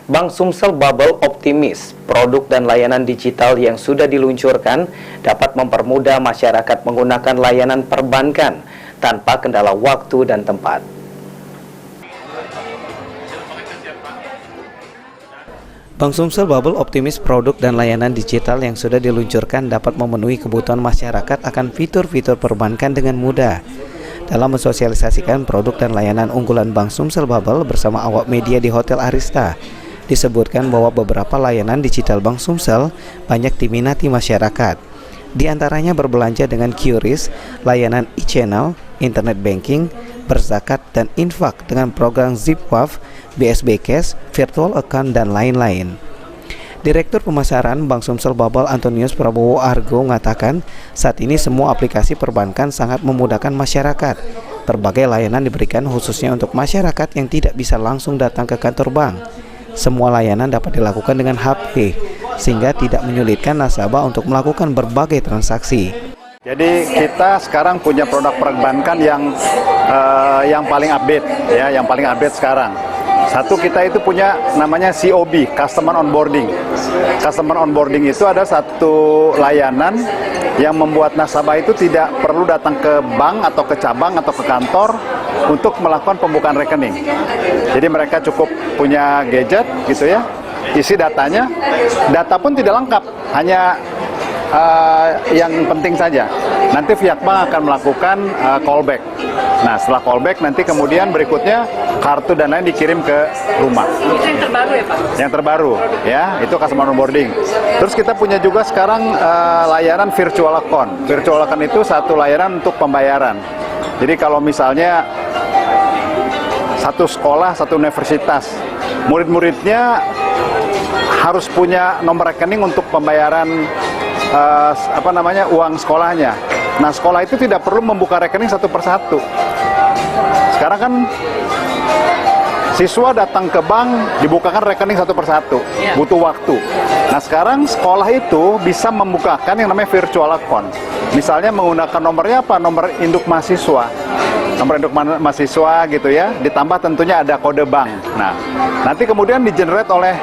Bank Sumsel Bubble optimis produk dan layanan digital yang sudah diluncurkan dapat mempermudah masyarakat menggunakan layanan perbankan tanpa kendala waktu dan tempat. Bank Sumsel Bubble optimis produk dan layanan digital yang sudah diluncurkan dapat memenuhi kebutuhan masyarakat akan fitur-fitur perbankan dengan mudah. Dalam mensosialisasikan produk dan layanan unggulan Bank Sumsel Bubble bersama awak media di Hotel Arista, disebutkan bahwa beberapa layanan digital Bank Sumsel banyak diminati masyarakat. Di antaranya berbelanja dengan QRIS, layanan e-channel, internet banking, berzakat dan infak dengan program ZipWaf, BSB Cash, virtual account, dan lain-lain. Direktur Pemasaran Bank Sumsel Bubble Antonius Prabowo Argo mengatakan saat ini semua aplikasi perbankan sangat memudahkan masyarakat. Berbagai layanan diberikan khususnya untuk masyarakat yang tidak bisa langsung datang ke kantor bank. Semua layanan dapat dilakukan dengan HP, sehingga tidak menyulitkan nasabah untuk melakukan berbagai transaksi. Jadi kita sekarang punya produk perbankan yang paling update, ya, yang paling update sekarang. Satu, kita itu punya namanya COB, Customer Onboarding. Customer Onboarding itu ada satu layanan yang membuat nasabah itu tidak perlu datang ke bank atau ke cabang atau ke kantor untuk melakukan pembukaan rekening. Jadi mereka cukup punya gadget gitu ya, isi datanya, data pun tidak lengkap, hanya yang penting saja. Nanti pihak bank akan melakukan callback. Nah, setelah callback nanti kemudian berikutnya kartu dan lain dikirim ke rumah. Itu yang terbaru ya Pak? Yang terbaru, ya, itu customer onboarding. Terus kita punya juga sekarang layanan virtual account. Virtual account itu satu layanan untuk pembayaran. Jadi kalau misalnya satu sekolah, satu universitas, murid-muridnya harus punya nomor rekening untuk pembayaran uang sekolahnya. Nah, sekolah itu tidak perlu membuka rekening satu persatu. Sekarang kan siswa datang ke bank, dibukakan rekening satu persatu, butuh waktu. Nah, sekarang sekolah itu bisa membukakan yang namanya virtual account. Misalnya menggunakan nomornya apa? Nomor induk mahasiswa. Nomor induk mahasiswa gitu ya, ditambah tentunya ada kode bank. Nah, nanti kemudian di-generate oleh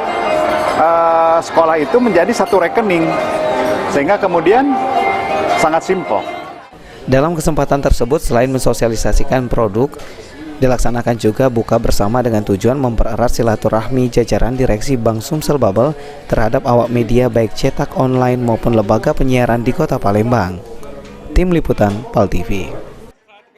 sekolah itu menjadi satu rekening, sehingga kemudian sangat simpel. Dalam kesempatan tersebut, selain mensosialisasikan produk, dilaksanakan juga buka bersama dengan tujuan mempererat silaturahmi jajaran direksi Bank Sumsel Bubble terhadap awak media baik cetak online maupun lembaga penyiaran di Kota Palembang. Tim Liputan PAL TV.